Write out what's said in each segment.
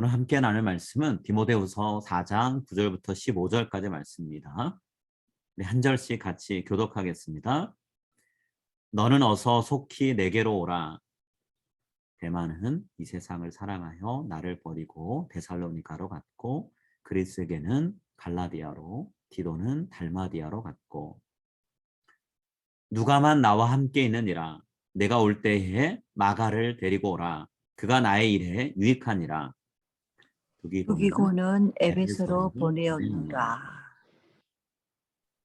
오늘 함께 나눌 말씀은 디모데후서 4장 9절부터 15절까지 말씀입니다. 우리 한 절씩 같이 교독하겠습니다. 너는 어서 속히 내게로 오라. 데마는 이 세상을 사랑하여 나를 버리고 데살로니가로 갔고, 그리스에게는 갈라디아로, 디도는 달마디아로 갔고, 누가만 나와 함께 있느니라. 내가 올 때에 마가를 데리고 오라. 그가 나의 일에 유익하니라. 두기고는 두기고는 에베소로 에베소로 보내었노라. 보내었노라.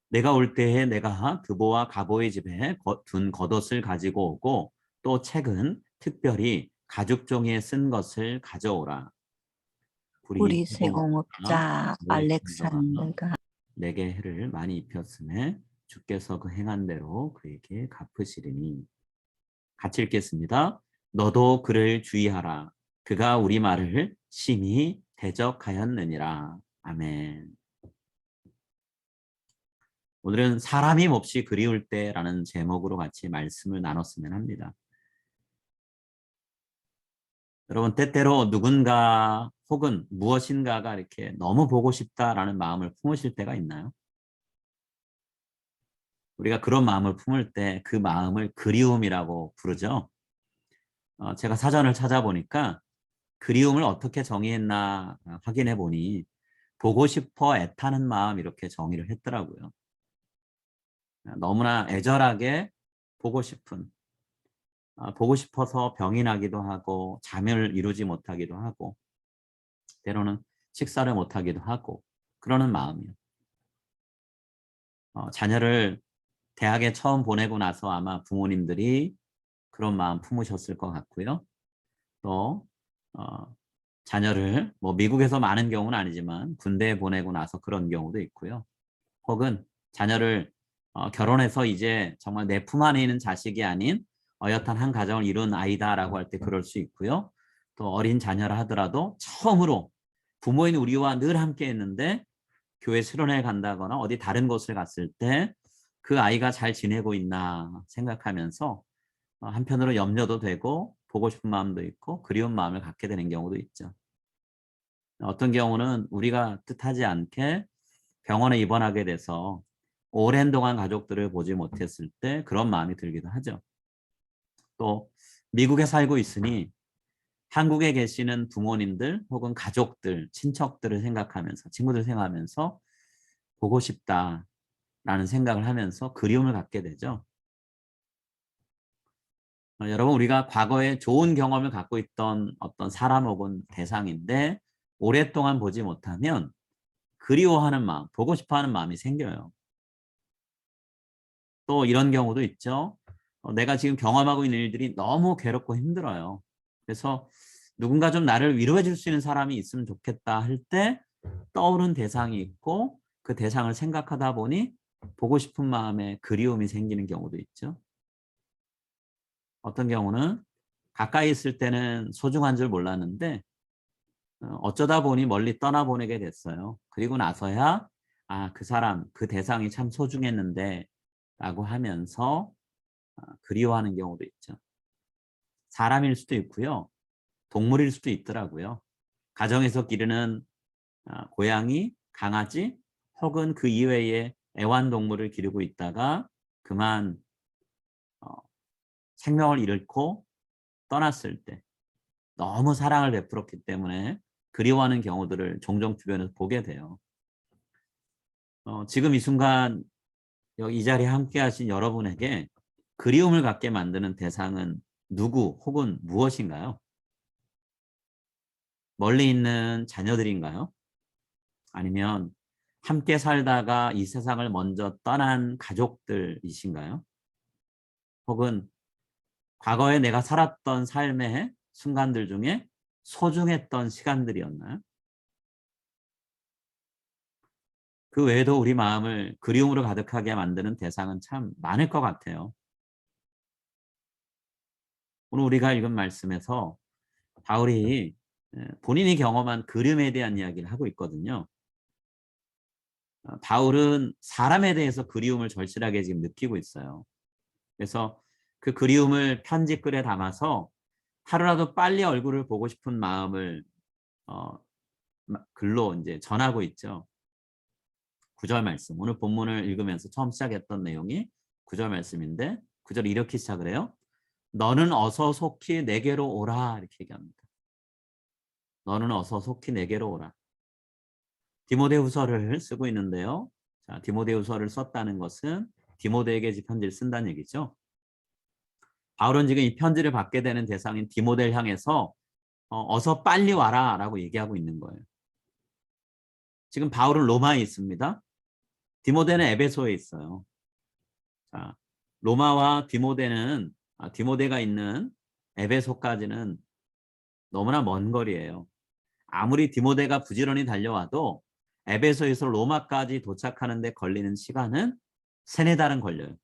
내가 올 때에 내가 드보와 가보의 집에 둔 겉옷을 가지고 오고, 또 책은 특별히 가죽 종이에 쓴 것을 가져오라. 우리 우리 세공업자 알렉산더가 내게 해를 많이 입혔음에 주께서 그 행한 대로 그에게 갚으시리니. 같이 읽겠습니다. 너도 그를 주의하라. 그가 우리 말을 심히 대적하였느니라. 아멘. 오늘은 사람이 몹시 그리울 때라는 제목으로 같이 말씀을 나눴으면 합니다. 여러분, 때때로 누군가 혹은 무엇인가가 이렇게 너무 보고 싶다라는 마음을 품으실 때가 있나요? 우리가 그런 마음을 품을 때 그 마음을 그리움이라고 부르죠. 제가 사전을 찾아보니까 그리움을 어떻게 정의했나 확인해 보니 보고 싶어 애타는 마음 이렇게 정의를 했더라고요. 너무나 애절하게 보고 싶은, 보고 싶어서 병이 나기도 하고 잠을 이루지 못하기도 하고 때로는 식사를 못하기도 하고 그러는 마음이요. 자녀를 대학에 처음 보내고 나서 아마 부모님들이 그런 마음 품으셨을 것 같고요. 또 자녀를 뭐 미국에서 많은 경우는 아니지만 군대에 보내고 나서 그런 경우도 있고요. 혹은 자녀를 결혼해서 이제 정말 내 품 안에 있는 자식이 아닌 어엿한 한 가정을 이룬 아이다라고 할 때 그럴 수 있고요. 또 어린 자녀라 하더라도 처음으로 부모인 우리와 늘 함께 했는데 교회 수련회 간다거나 어디 다른 곳을 갔을 때 그 아이가 잘 지내고 있나 생각하면서 한편으로 염려도 되고 보고 싶은 마음도 있고 그리운 마음을 갖게 되는 경우도 있죠. 어떤 경우는 우리가 뜻하지 않게 병원에 입원하게 돼서 오랜 동안 가족들을 보지 못했을 때 그런 마음이 들기도 하죠. 또 미국에 살고 있으니 한국에 계시는 부모님들 혹은 가족들, 친척들을 생각하면서 친구들 생각하면서 보고 싶다라는 생각을 하면서 그리움을 갖게 되죠. 여러분, 우리가 과거에 좋은 경험을 갖고 있던 어떤 사람 혹은 대상인데 오랫동안 보지 못하면 그리워하는 마음, 보고 싶어하는 마음이 생겨요. 또 이런 경우도 있죠. 내가 지금 경험하고 있는 일들이 너무 괴롭고 힘들어요. 그래서 누군가 좀 나를 위로해 줄 수 있는 사람이 있으면 좋겠다 할 때 떠오른 대상이 있고 그 대상을 생각하다 보니 보고 싶은 마음에 그리움이 생기는 경우도 있죠. 어떤 경우는 가까이 있을 때는 소중한 줄 몰랐는데 어쩌다 보니 멀리 떠나보내게 됐어요. 그리고 나서야 그 사람, 그 대상이 참 소중했는데 라고 하면서 그리워하는 경우도 있죠. 사람일 수도 있고요. 동물일 수도 있더라고요. 가정에서 기르는 고양이, 강아지 혹은 그 이외의 애완동물을 기르고 있다가 그만 어, 생명을 잃고 떠났을 때 너무 사랑을 베풀었기 때문에 그리워하는 경우들을 종종 주변에서 보게 돼요. 지금 이 순간 이 자리에 함께 하신 여러분에게 그리움을 갖게 만드는 대상은 누구 혹은 무엇인가요? 멀리 있는 자녀들인가요? 아니면 함께 살다가 이 세상을 먼저 떠난 가족들이신가요? 혹은 과거에 내가 살았던 삶의 순간들 중에 소중했던 시간들이었나요? 그 외에도 우리 마음을 그리움으로 가득하게 만드는 대상은 참 많을 것 같아요. 오늘 우리가 읽은 말씀에서 바울이 본인이 경험한 그리움에 대한 이야기를 하고 있거든요. 바울은 사람에 대해서 그리움을 절실하게 지금 느끼고 있어요. 그래서 그 그리움을 편지 글에 담아서 하루라도 빨리 얼굴을 보고 싶은 마음을 어, 글로 이제 전하고 있죠. 9절 말씀. 오늘 본문을 읽으면서 처음 시작했던 내용이 9절 말씀인데 9절이 이렇게 시작을 해요. 너는 어서 속히 내게로 오라 이렇게 얘기합니다. 너는 어서 속히 내게로 오라. 디모데후서를 쓰고 있는데요. 자, 디모데후서를 썼다는 것은 디모데에게 편지를 쓴다는 얘기죠. 바울은 지금 이 편지를 받게 되는 대상인 디모데를 향해서 어서 빨리 와라라고 얘기하고 있는 거예요. 지금 바울은 로마에 있습니다. 디모데는 에베소에 있어요. 자, 로마와 디모데가 있는 에베소까지는 너무나 먼 거리예요. 아무리 디모데가 부지런히 달려와도 에베소에서 로마까지 도착하는 데 걸리는 시간은 3-4달은 걸려요.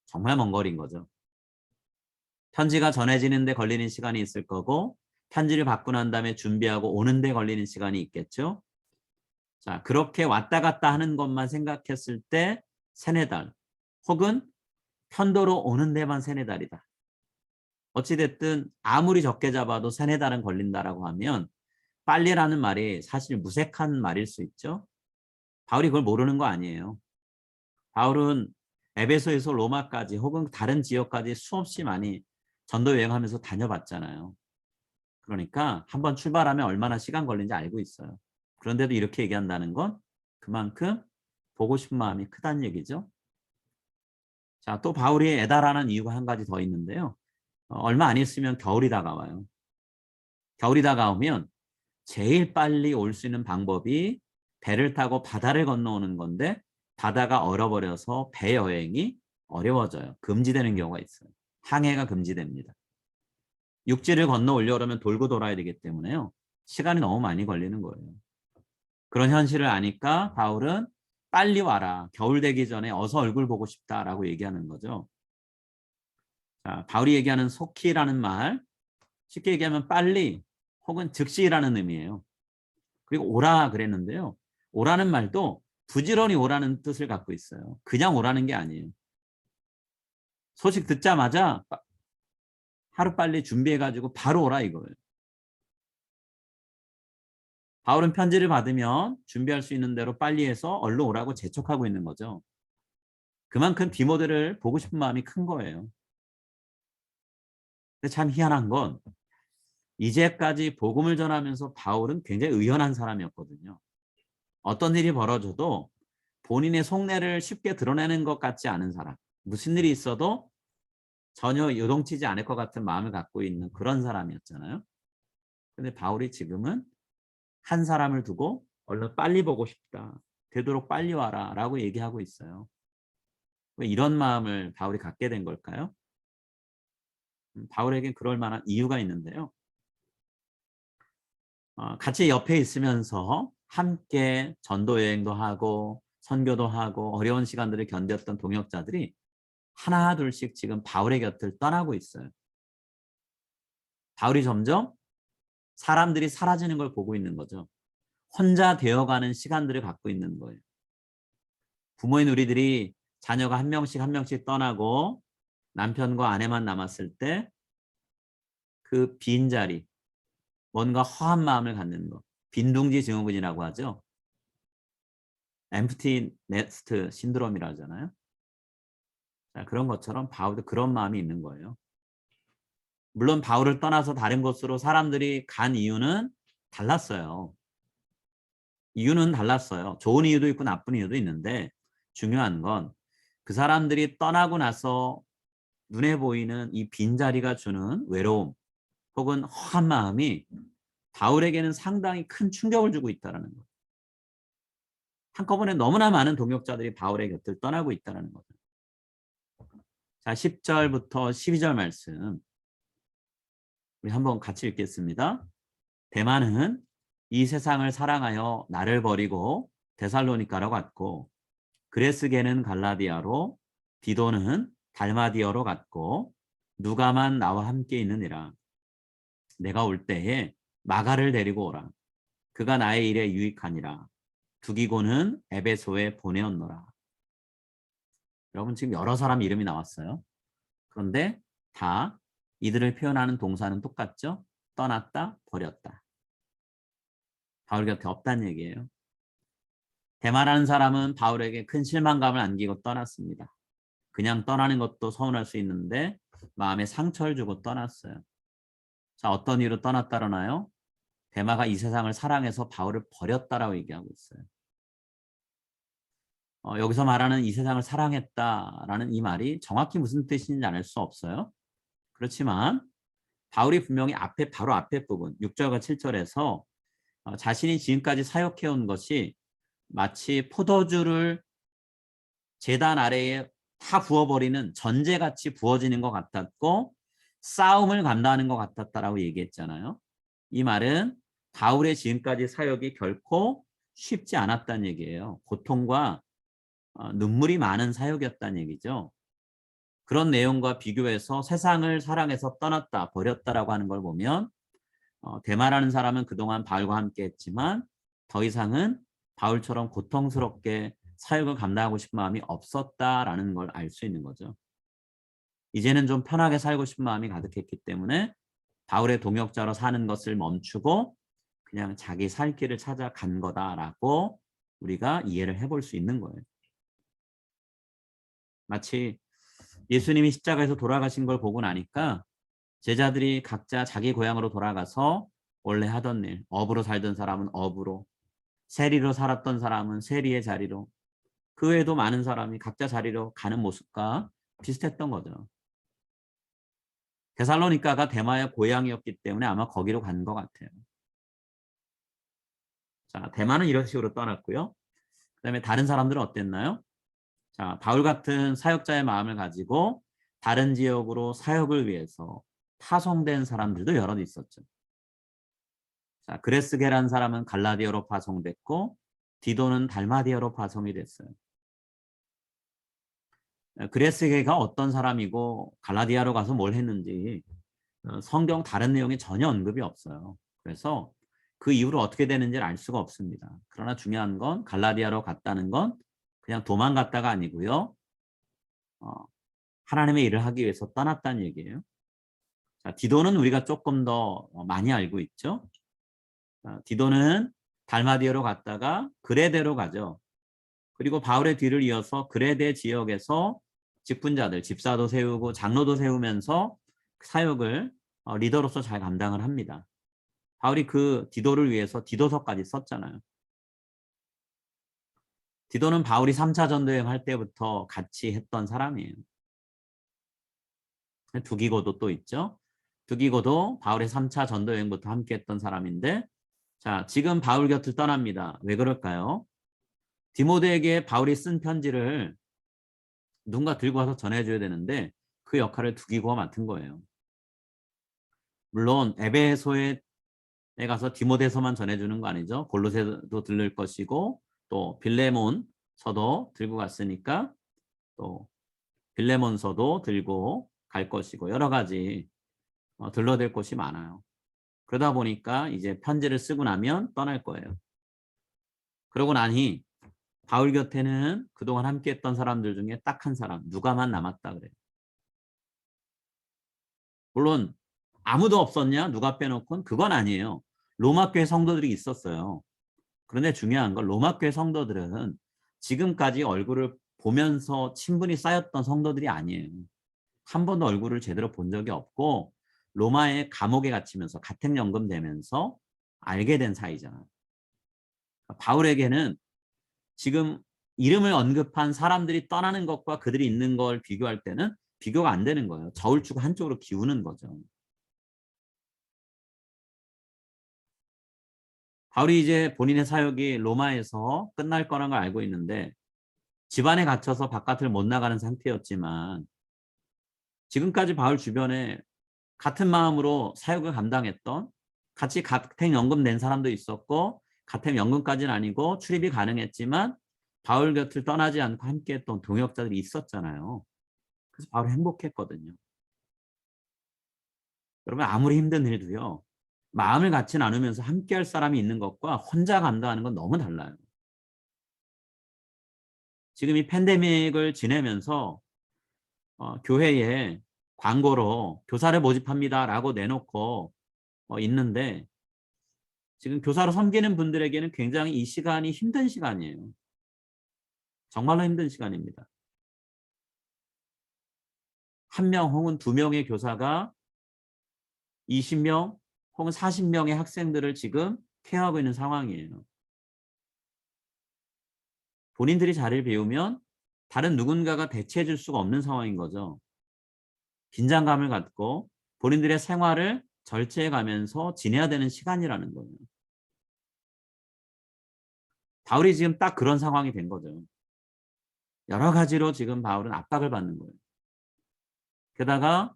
정말 먼 거리인 거죠. 편지가 전해지는 데 걸리는 시간이 있을 거고 편지를 받고 난 다음에 준비하고 오는 데 걸리는 시간이 있겠죠. 자, 그렇게 왔다 갔다 하는 것만 생각했을 때 3-4달 혹은 편도로 오는 데만 3-4달이다. 어찌됐든 아무리 적게 잡아도 3-4달은 걸린다라고 하면 빨리라는 말이 사실 무색한 말일 수 있죠. 바울이 그걸 모르는 거 아니에요. 바울은 에베소에서 로마까지 혹은 다른 지역까지 수없이 많이 전도 여행하면서 다녀봤잖아요. 그러니까 한번 출발하면 얼마나 시간 걸리는지 알고 있어요. 그런데도 이렇게 얘기한다는 건 그만큼 보고 싶은 마음이 크다는 얘기죠. 자, 또 바울이 애달하는 이유가 한 가지 더 있는데요. 얼마 안 있으면 겨울이 다가와요. 겨울이 다가오면 제일 빨리 올 수 있는 방법이 배를 타고 바다를 건너오는 건데 바다가 얼어버려서 배 여행이 어려워져요. 금지되는 경우가 있어요. 항해가 금지됩니다. 육지를 건너 오려면 돌고 돌아야 되기 때문에요. 시간이 너무 많이 걸리는 거예요. 그런 현실을 아니까 바울은 빨리 와라. 겨울 되기 전에 어서 얼굴 보고 싶다라고 얘기하는 거죠. 자, 바울이 얘기하는 속히라는 말, 쉽게 얘기하면 빨리 혹은 즉시라는 의미예요. 그리고 오라 그랬는데요. 오라는 말도 부지런히 오라는 뜻을 갖고 있어요. 그냥 오라는 게 아니에요. 소식 듣자마자 하루빨리 준비해가지고 바로 오라 이거예요. 바울은 편지를 받으면 준비할 수 있는 대로 빨리 해서 얼른 오라고 재촉하고 있는 거죠. 그만큼 디모데를 보고 싶은 마음이 큰 거예요. 근데 참 희한한 건 이제까지 복음을 전하면서 바울은 굉장히 의연한 사람이었거든요. 어떤 일이 벌어져도 본인의 속내를 쉽게 드러내는 것 같지 않은 사람. 무슨 일이 있어도 전혀 요동치지 않을 것 같은 마음을 갖고 있는 그런 사람이었잖아요. 근데 바울이 지금은 한 사람을 두고 얼른 빨리 보고 싶다. 되도록 빨리 와라 라고 얘기하고 있어요. 왜 이런 마음을 바울이 갖게 된 걸까요? 바울에겐 그럴 만한 이유가 있는데요. 같이 옆에 있으면서 함께 전도 여행도 하고 선교도 하고 어려운 시간들을 견뎠던 동역자들이 하나 둘씩 지금 바울의 곁을 떠나고 있어요. 바울이 점점 사람들이 사라지는 걸 보고 있는 거죠. 혼자 되어가는 시간들을 갖고 있는 거예요. 부모인 우리들이 자녀가 한 명씩 떠나고 남편과 아내만 남았을 때 그 빈자리, 뭔가 허한 마음을 갖는 거. 빈둥지 증후군이라고 하죠. 엠프티 네스트 신드롬이라 하잖아요. 자, 그런 것처럼 바울도 그런 마음이 있는 거예요. 물론 바울을 떠나서 다른 곳으로 사람들이 간 이유는 달랐어요. 이유는 달랐어요. 좋은 이유도 있고 나쁜 이유도 있는데 중요한 건 그 사람들이 떠나고 나서 눈에 보이는 이 빈자리가 주는 외로움 혹은 허한 마음이 바울에게는 상당히 큰 충격을 주고 있다는 거예요. 한꺼번에 너무나 많은 동역자들이 바울의 곁을 떠나고 있다는 거죠. 자, 10절부터 12절 말씀 우리 한번 같이 읽겠습니다. 데마는 이 세상을 사랑하여 나를 버리고 데살로니가로 갔고 그레스게는 갈라디아로 디도는 달마디어로 갔고 누가만 나와 함께 있느니라. 내가 올 때에 마가를 데리고 오라. 그가 나의 일에 유익하니라. 두기고는 에베소에 보내었노라. 여러분 지금 여러 사람 이름이 나왔어요. 그런데 다 이들을 표현하는 동사는 똑같죠? 떠났다, 버렸다. 바울 곁에 없다는 얘기예요. 데마라는 사람은 바울에게 큰 실망감을 안기고 떠났습니다. 그냥 떠나는 것도 서운할 수 있는데 마음에 상처를 주고 떠났어요. 자, 어떤 이유로 떠났다라나요? 데마가 이 세상을 사랑해서 바울을 버렸다라고 얘기하고 있어요. 여기서 말하는 이 세상을 사랑했다라는 이 말이 정확히 무슨 뜻인지 알 수 없어요. 그렇지만 바울이 분명히 바로 앞에 부분 6절과 7절에서 자신이 지금까지 사역해온 것이 마치 포도주를 제단 아래에 다 부어버리는 전제같이 부어지는 것 같았고 싸움을 감당하는 것 같았다라고 얘기했잖아요. 이 말은 바울의 지금까지 사역이 결코 쉽지 않았다는 얘기예요. 고통과 눈물이 많은 사역이었다는 얘기죠. 그런 내용과 비교해서 세상을 사랑해서 떠났다, 버렸다라고 하는 걸 보면 데마라는 사람은 그동안 바울과 함께 했지만 더 이상은 바울처럼 고통스럽게 사역을 감당하고 싶은 마음이 없었다라는 걸 알 수 있는 거죠. 이제는 좀 편하게 살고 싶은 마음이 가득했기 때문에 바울의 동역자로 사는 것을 멈추고 그냥 자기 살 길을 찾아간 거다라고 우리가 이해를 해볼 수 있는 거예요. 마치 예수님이 십자가에서 돌아가신 걸 보고 나니까 제자들이 각자 자기 고향으로 돌아가서 원래 하던 일, 업으로 살던 사람은 업으로, 세리로 살았던 사람은 세리의 자리로, 그 외에도 많은 사람이 각자 자리로 가는 모습과 비슷했던 거죠. 데살로니가가 데마의 고향이었기 때문에 아마 거기로 간 것 같아요. 자, 데마는 이런 식으로 떠났고요. 그다음에 다른 사람들은 어땠나요? 자, 바울 같은 사역자의 마음을 가지고 다른 지역으로 사역을 위해서 파송된 사람들도 여럿 있었죠. 자, 그레스게라는 사람은 갈라디아로 파송됐고 디도는 달마디아로 파송이 됐어요. 그레스게가 어떤 사람이고 갈라디아로 가서 뭘 했는지 성경 다른 내용이 전혀 언급이 없어요. 그래서 그 이후로 어떻게 되는지를 알 수가 없습니다. 그러나 중요한 건 갈라디아로 갔다는 건 그냥 도망갔다가 아니고요. 하나님의 일을 하기 위해서 떠났다는 얘기예요. 자, 디도는 우리가 조금 더 많이 알고 있죠. 자, 디도는 달마디아로 갔다가 그레데로 가죠. 그리고 바울의 뒤를 이어서 그레데 지역에서 직분자들, 집사도 세우고 장로도 세우면서 사역을 리더로서 잘 감당을 합니다. 바울이 그 디도를 위해서 디도서까지 썼잖아요. 디도는 바울이 3차 전도여행 할 때부터 같이 했던 사람이에요. 두기고도 또 있죠. 두기고도 바울의 3차 전도여행부터 함께 했던 사람인데 자, 지금 바울 곁을 떠납니다. 왜 그럴까요? 디모데에게 바울이 쓴 편지를 누군가 들고 와서 전해줘야 되는데 그 역할을 두기고가 맡은 거예요. 물론 에베소에 가서 디모데서만 전해주는 거 아니죠. 골로새도 들릴 것이고 또 빌레몬서도 들고 갔으니까 또 빌레몬서도 들고 갈 것이고 여러 가지 들러댈 곳이 많아요. 그러다 보니까 이제 편지를 쓰고 나면 떠날 거예요. 그러고 나니 바울 곁에는 그동안 함께했던 사람들 중에 딱 한 사람 누가만 남았다 그래요. 물론 아무도 없었냐 누가 빼놓고는 그건 아니에요. 로마 교회 성도들이 있었어요. 그런데 중요한 건 로마 교회 성도들은 지금까지 얼굴을 보면서 친분이 쌓였던 성도들이 아니에요. 한 번도 얼굴을 제대로 본 적이 없고 로마의 감옥에 갇히면서 가택연금 되면서 알게 된 사이잖아요. 바울에게는 지금 이름을 언급한 사람들이 떠나는 것과 그들이 있는 걸 비교할 때는 비교가 안 되는 거예요. 저울추가 한쪽으로 기우는 거죠. 바울이 이제 본인의 사역이 로마에서 끝날 거라는 걸 알고 있는데 집안에 갇혀서 바깥을 못 나가는 상태였지만 지금까지 바울 주변에 같은 마음으로 사역을 감당했던 같이 가택연금 낸 사람도 있었고 가택연금까지는 아니고 출입이 가능했지만 바울 곁을 떠나지 않고 함께했던 동역자들이 있었잖아요. 그래서 바울이 행복했거든요. 여러분 아무리 힘든 일도요. 마음을 같이 나누면서 함께할 사람이 있는 것과 혼자 감당하는 건 너무 달라요. 지금 이 팬데믹을 지내면서 교회에 광고로 교사를 모집합니다라고 내놓고 있는데 지금 교사로 섬기는 분들에게는 굉장히 이 시간이 힘든 시간이에요. 정말로 힘든 시간입니다. 한 명 혹은 두 명의 교사가 20명 혹은 40명의 학생들을 지금 케어하고 있는 상황이에요. 본인들이 자리를 비우면 다른 누군가가 대체해 줄 수가 없는 상황인 거죠. 긴장감을 갖고 본인들의 생활을 절제해 가면서 지내야 되는 시간이라는 거예요. 바울이 지금 딱 그런 상황이 된 거죠. 여러 가지로 지금 바울은 압박을 받는 거예요. 게다가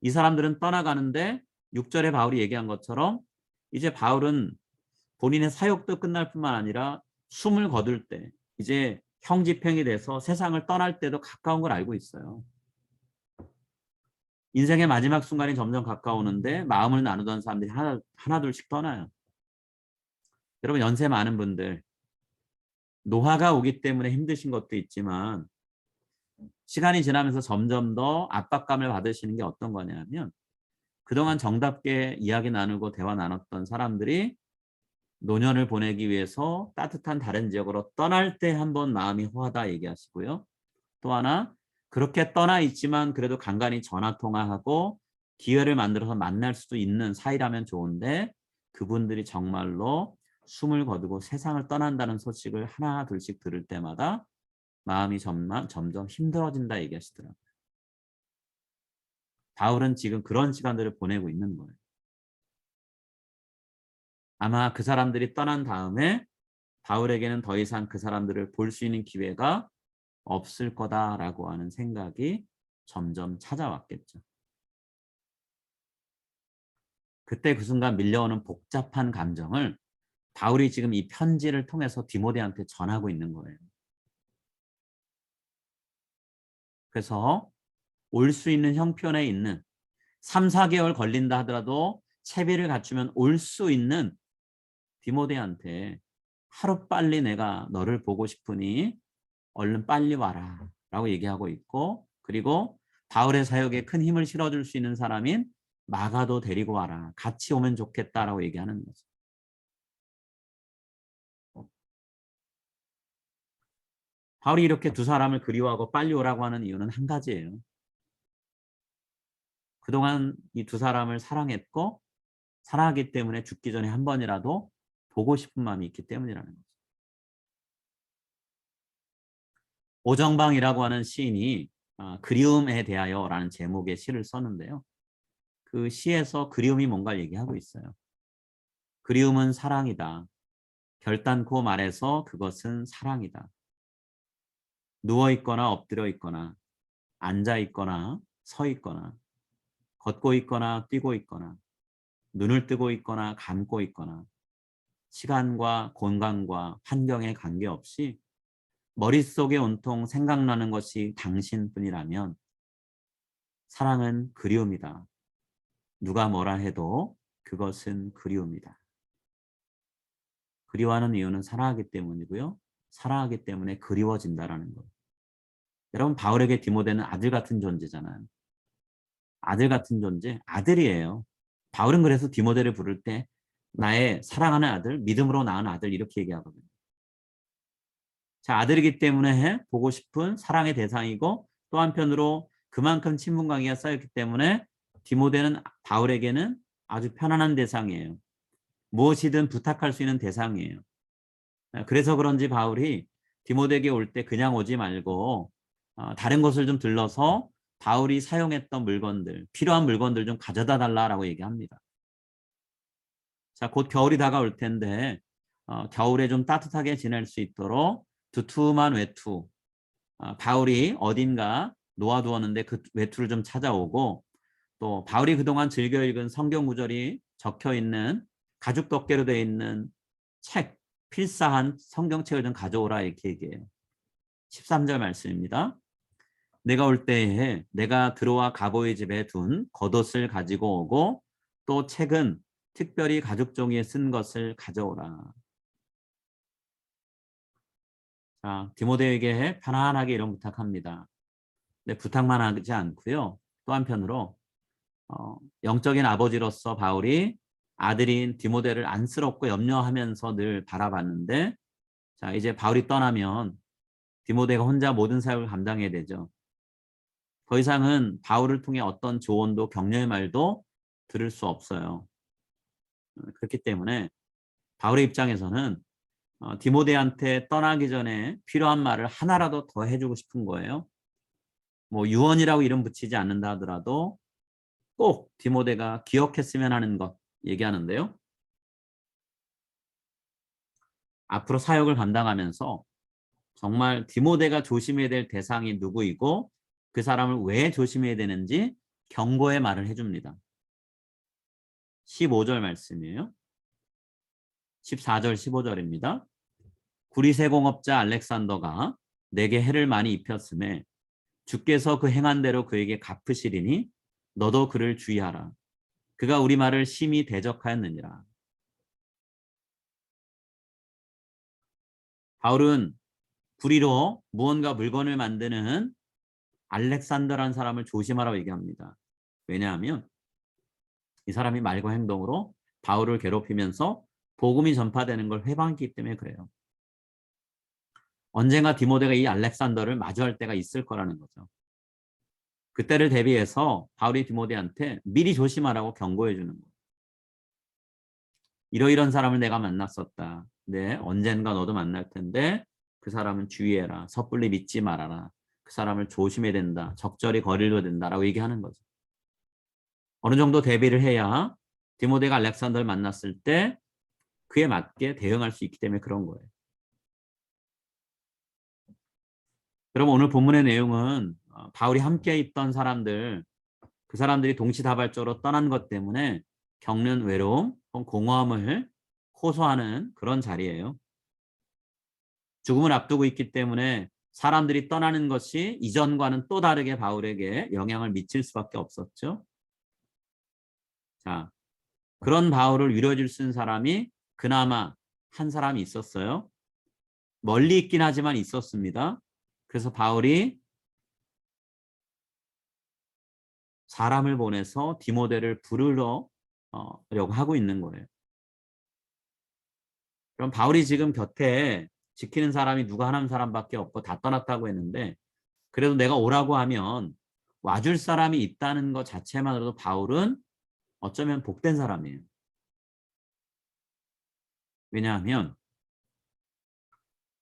이 사람들은 떠나가는데 6절에 바울이 얘기한 것처럼 이제 바울은 본인의 사역도 끝날 뿐만 아니라 숨을 거둘 때 이제 형집행이 돼서 세상을 떠날 때도 가까운 걸 알고 있어요. 인생의 마지막 순간이 점점 가까우는데 마음을 나누던 사람들이 하나 둘씩 떠나요. 여러분 연세 많은 분들 노화가 오기 때문에 힘드신 것도 있지만 시간이 지나면서 점점 더 압박감을 받으시는 게 어떤 거냐면 그동안 정답게 이야기 나누고 대화 나눴던 사람들이 노년을 보내기 위해서 따뜻한 다른 지역으로 떠날 때 한번 마음이 허하다 얘기하시고요. 또 하나 그렇게 떠나 있지만 그래도 간간히 전화 통화하고 기회를 만들어서 만날 수도 있는 사이라면 좋은데 그분들이 정말로 숨을 거두고 세상을 떠난다는 소식을 하나 둘씩 들을 때마다 마음이 점점 힘들어진다 얘기하시더라고요. 바울은 지금 그런 시간들을 보내고 있는 거예요. 아마 그 사람들이 떠난 다음에 바울에게는 더 이상 그 사람들을 볼 수 있는 기회가 없을 거다라고 하는 생각이 점점 찾아왔겠죠. 그때 그 순간 밀려오는 복잡한 감정을 바울이 지금 이 편지를 통해서 디모데한테 전하고 있는 거예요. 그래서 올 수 있는 형편에 있는 3, 4개월 걸린다 하더라도 채비를 갖추면 올 수 있는 디모데한테 하루빨리 내가 너를 보고 싶으니 얼른 빨리 와라 라고 얘기하고 있고 그리고 바울의 사역에 큰 힘을 실어줄 수 있는 사람인 마가도 데리고 와라. 같이 오면 좋겠다라고 얘기하는 거죠. 바울이 이렇게 두 사람을 그리워하고 빨리 오라고 하는 이유는 한 가지예요. 그동안 이 두 사람을 사랑했고 사랑하기 때문에 죽기 전에 한 번이라도 보고 싶은 마음이 있기 때문이라는 거죠. 오정방이라고 하는 시인이 그리움에 대하여라는 제목의 시를 썼는데요. 그 시에서 그리움이 뭔가 얘기하고 있어요. 그리움은 사랑이다. 결단코 말해서 그것은 사랑이다. 누워있거나 엎드려 있거나 앉아있거나 서 있거나 걷고 있거나 뛰고 있거나 눈을 뜨고 있거나 감고 있거나 시간과 공간과 환경에 관계없이 머릿속에 온통 생각나는 것이 당신뿐이라면 사랑은 그리움이다. 누가 뭐라 해도 그것은 그리움이다. 그리워하는 이유는 사랑하기 때문이고요. 사랑하기 때문에 그리워진다라는 것. 여러분 바울에게 디모데는 아들 같은 존재잖아요. 아들 같은 존재, 아들이에요. 바울은 그래서 디모데를 부를 때 나의 사랑하는 아들, 믿음으로 낳은 아들 이렇게 얘기하거든요. 자, 아들이기 때문에 보고 싶은 사랑의 대상이고 또 한편으로 그만큼 친분 관계가 쌓였기 때문에 디모데는 바울에게는 아주 편안한 대상이에요. 무엇이든 부탁할 수 있는 대상이에요. 그래서 그런지 바울이 디모데에게 올 때 그냥 오지 말고 다른 곳을 좀 들러서 바울이 사용했던 물건들, 필요한 물건들 좀 가져다 달라라고 얘기합니다. 자, 곧 겨울이 다가올 텐데 겨울에 좀 따뜻하게 지낼 수 있도록 두툼한 외투, 바울이 어딘가 놓아두었는데 그 외투를 좀 찾아오고 또 바울이 그동안 즐겨 읽은 성경 구절이 적혀 있는 가죽 덮개로 되어 있는 책, 필사한 성경책을 좀 가져오라 이렇게 얘기해요. 13절 말씀입니다. 내가 올 때에 내가 들어와 가보의 집에 둔 겉옷을 가지고 오고 또 책은 특별히 가죽 종이에 쓴 것을 가져오라. 자, 디모데에게 편안하게 이런 부탁합니다. 근데 부탁만 하지 않고요. 또 한편으로 영적인 아버지로서 바울이 아들인 디모데를 안쓰럽고 염려하면서 늘 바라봤는데, 자, 이제 바울이 떠나면 디모데가 혼자 모든 사역을 감당해야 되죠. 더 이상은 바울을 통해 어떤 조언도 격려의 말도 들을 수 없어요. 그렇기 때문에 바울의 입장에서는 디모데한테 떠나기 전에 필요한 말을 하나라도 더 해주고 싶은 거예요. 뭐 유언이라고 이름 붙이지 않는다 하더라도 꼭 디모데가 기억했으면 하는 것 얘기하는데요. 앞으로 사역을 감당하면서 정말 디모데가 조심해야 될 대상이 누구이고 그 사람을 왜 조심해야 되는지 경고의 말을 해줍니다. 15절 말씀이에요. 14절 15절입니다. 구리세공업자 알렉산더가 내게 해를 많이 입혔음에 주께서 그 행한 대로 그에게 갚으시리니 너도 그를 주의하라. 그가 우리 말을 심히 대적하였느니라. 바울은 구리로 무언가 물건을 만드는 알렉산더라는 사람을 조심하라고 얘기합니다. 왜냐하면 이 사람이 말과 행동으로 바울을 괴롭히면서 복음이 전파되는 걸 회방했기 때문에 그래요. 언젠가 디모데가 이 알렉산더를 마주할 때가 있을 거라는 거죠. 그때를 대비해서 바울이 디모데한테 미리 조심하라고 경고해 주는 거예요. 이러이런 사람을 내가 만났었다. 네, 언젠가 너도 만날 텐데 그 사람은 주의해라. 섣불리 믿지 말아라. 그 사람을 조심해야 된다. 적절히 거리를 둬야 된다라고 얘기하는 거죠. 어느 정도 대비를 해야 디모데가 알렉산더를 만났을 때 그에 맞게 대응할 수 있기 때문에 그런 거예요. 여러분 오늘 본문의 내용은 바울이 함께 있던 사람들, 그 사람들이 동시다발적으로 떠난 것 때문에 겪는 외로움, 공허함을 호소하는 그런 자리예요. 죽음을 앞두고 있기 때문에 사람들이 떠나는 것이 이전과는 또 다르게 바울에게 영향을 미칠 수밖에 없었죠. 자, 그런 바울을 위로해 줄 수 있는 사람이 그나마 한 사람이 있었어요. 멀리 있긴 하지만 있었습니다. 그래서 바울이 사람을 보내서 디모데를 부르려고 하고 있는 거예요. 그럼 바울이 지금 곁에 지키는 사람이 누가 하나님 사람밖에 없고 다 떠났다고 했는데 그래도 내가 오라고 하면 와줄 사람이 있다는 것 자체만으로도 바울은 어쩌면 복된 사람이에요. 왜냐하면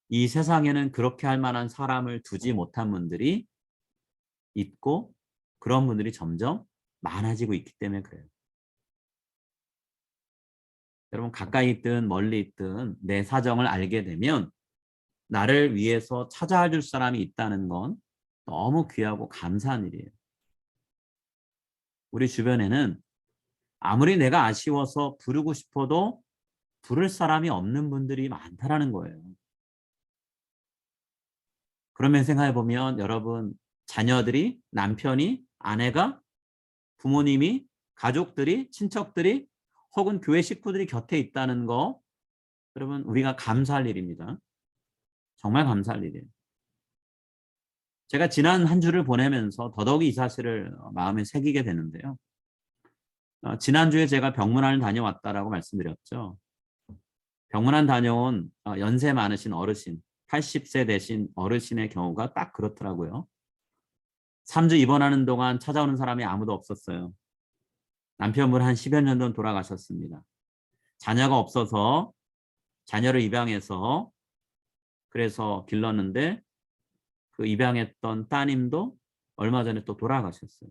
이 세상에는 그렇게 할 만한 사람을 두지 못한 분들이 있고 그런 분들이 점점 많아지고 있기 때문에 그래요. 여러분 가까이 있든 멀리 있든 내 사정을 알게 되면 나를 위해서 찾아와 줄 사람이 있다는 건 너무 귀하고 감사한 일이에요. 우리 주변에는 아무리 내가 아쉬워서 부르고 싶어도 부를 사람이 없는 분들이 많다라는 거예요. 그러면 생각해 보면 여러분 자녀들이, 남편이, 아내가, 부모님이, 가족들이, 친척들이 혹은 교회 식구들이 곁에 있다는 거 여러분 우리가 감사할 일입니다. 정말 감사할 일이에요. 제가 지난 한 주를 보내면서 더더욱이 이 사실을 마음에 새기게 되는데요. 지난주에 제가 병문안을 다녀왔다라고 말씀드렸죠. 병문안 다녀온 연세 많으신 어르신, 80세 되신 어르신의 경우가 딱 그렇더라고요. 3주 입원하는 동안 찾아오는 사람이 아무도 없었어요. 남편분 한 10여 년 전 돌아가셨습니다. 자녀가 없어서 자녀를 입양해서 그래서 길렀는데 그 입양했던 따님도 얼마 전에 또 돌아가셨어요.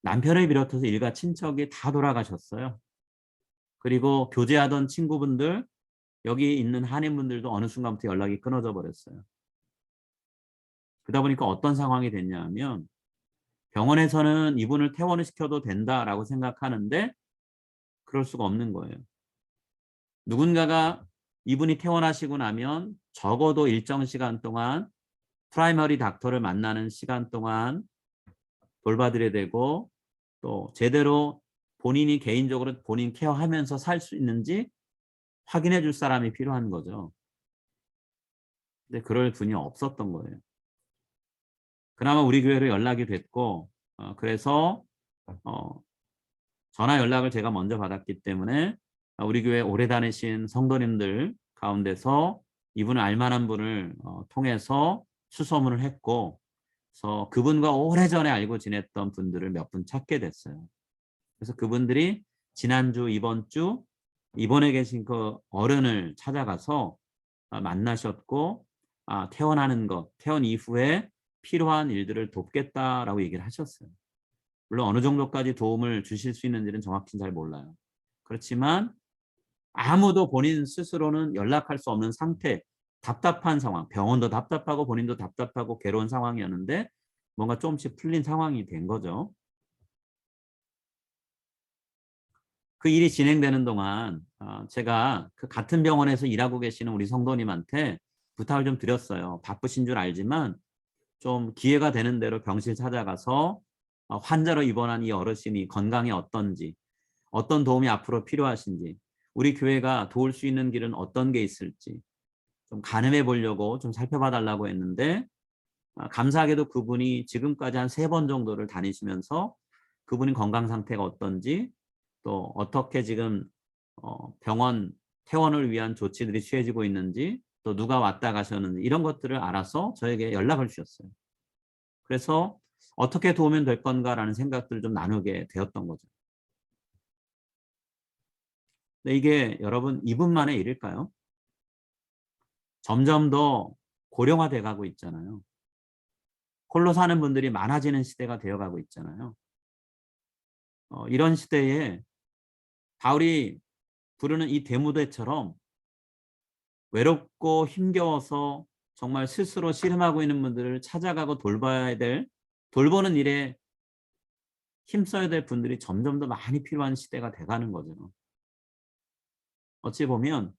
남편을 비롯해서 일가 친척이 다 돌아가셨어요. 그리고 교제하던 친구분들, 여기 있는 한인분들도 어느 순간부터 연락이 끊어져 버렸어요. 그러다 보니까 어떤 상황이 됐냐면 병원에서는 이분을 퇴원을 시켜도 된다라고 생각하는데 그럴 수가 없는 거예요. 누군가가 이분이 퇴원하시고 나면 적어도 일정 시간 동안 프라이머리 닥터를 만나는 시간 동안 돌봐드려야 되고 또 제대로 본인이 개인적으로 본인 케어하면서 살 수 있는지 확인해 줄 사람이 필요한 거죠. 근데 그럴 분이 없었던 거예요. 그나마 우리 교회로 연락이 됐고 그래서 전화 연락을 제가 먼저 받았기 때문에 우리 교회 오래 다니신 성도님들 가운데서 이분을 알만한 분을 통해서 수소문을 했고, 그래서 그분과 오래전에 알고 지냈던 분들을 몇 분 찾게 됐어요. 그래서 그분들이 지난주, 이번 주 입원해 계신 그 어른을 찾아가서 만나셨고, 퇴원하는 것, 퇴원 이후에 필요한 일들을 돕겠다라고 얘기를 하셨어요. 물론 어느 정도까지 도움을 주실 수 있는지는 정확히 잘 몰라요. 그렇지만 아무도 본인 스스로는 연락할 수 없는 상태, 답답한 상황, 병원도 답답하고 본인도 답답하고 괴로운 상황이었는데 뭔가 조금씩 풀린 상황이 된 거죠. 그 일이 진행되는 동안 제가 그 같은 병원에서 일하고 계시는 우리 성도님한테 부탁을 좀 드렸어요. 바쁘신 줄 알지만 좀 기회가 되는 대로 병실 찾아가서 환자로 입원한 이 어르신이 건강이 어떤지, 어떤 도움이 앞으로 필요하신지, 우리 교회가 도울 수 있는 길은 어떤 게 있을지 좀 가늠해 보려고 좀 살펴봐 달라고 했는데, 감사하게도 그분이 지금까지 한 3번 정도를 다니시면서 그분의 건강 상태가 어떤지, 또 어떻게 지금 병원 퇴원을 위한 조치들이 취해지고 있는지, 또 누가 왔다 가셨는지 이런 것들을 알아서 저에게 연락을 주셨어요. 그래서 어떻게 도우면 될 건가라는 생각들을 좀 나누게 되었던 거죠. 근데 이게 여러분 이분만의 일일까요? 점점 더 고령화돼 가고 있잖아요. 홀로 사는 분들이 많아지는 시대가 되어가고 있잖아요. 이런 시대에 바울이 부르는 이 데모데처럼 외롭고 힘겨워서 정말 스스로 씨름하고 있는 분들을 찾아가고 돌봐야 될, 돌보는 일에 힘써야 될 분들이 점점 더 많이 필요한 시대가 돼가는 거죠. 어찌 보면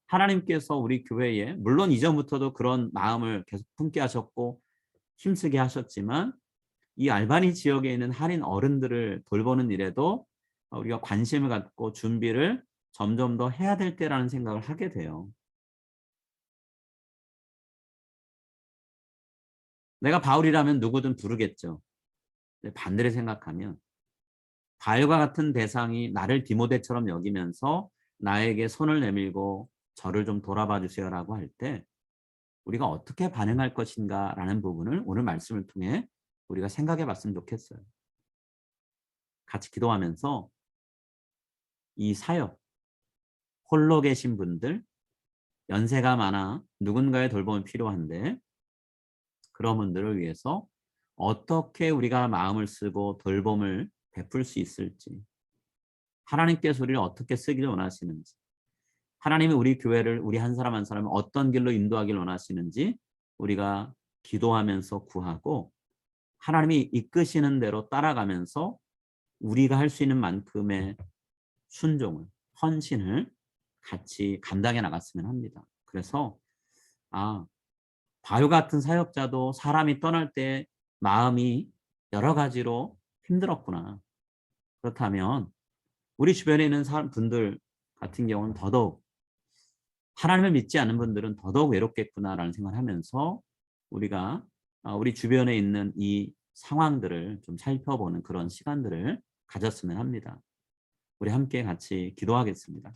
하나님께서 우리 교회에 물론 이전부터도 그런 마음을 계속 품게 하셨고 힘쓰게 하셨지만, 이 알바니 지역에 있는 한인 어른들을 돌보는 일에도 우리가 관심을 갖고 준비를 점점 더 해야 될 때라는 생각을 하게 돼요. 내가 바울이라면 누구든 부르겠죠. 근데 반대로 생각하면 바울과 같은 대상이 나를 디모데처럼 여기면서 나에게 손을 내밀고 저를 좀 돌아봐 주세요라고 할 때 우리가 어떻게 반응할 것인가라는 부분을 오늘 말씀을 통해 우리가 생각해 봤으면 좋겠어요. 같이 기도하면서 이 사역, 홀로 계신 분들, 연세가 많아 누군가의 돌봄이 필요한데 그런 분들을 위해서 어떻게 우리가 마음을 쓰고 돌봄을 베풀 수 있을지, 하나님께서 우리를 어떻게 쓰기를 원하시는지, 하나님이 우리 교회를, 우리 한 사람 한 사람을 어떤 길로 인도하기를 원하시는지 우리가 기도하면서 구하고 하나님이 이끄시는 대로 따라가면서 우리가 할 수 있는 만큼의 순종을, 헌신을 같이 감당해 나갔으면 합니다. 그래서 바울 같은 사역자도 사람이 떠날 때 마음이 여러 가지로 힘들었구나. 그렇다면 우리 주변에 있는 분들 같은 경우는 더더욱, 하나님을 믿지 않는 분들은 더더욱 외롭겠구나라는 생각을 하면서 우리가 우리 주변에 있는 이 상황들을 좀 살펴보는 그런 시간들을 가졌으면 합니다. 우리 함께 같이 기도하겠습니다.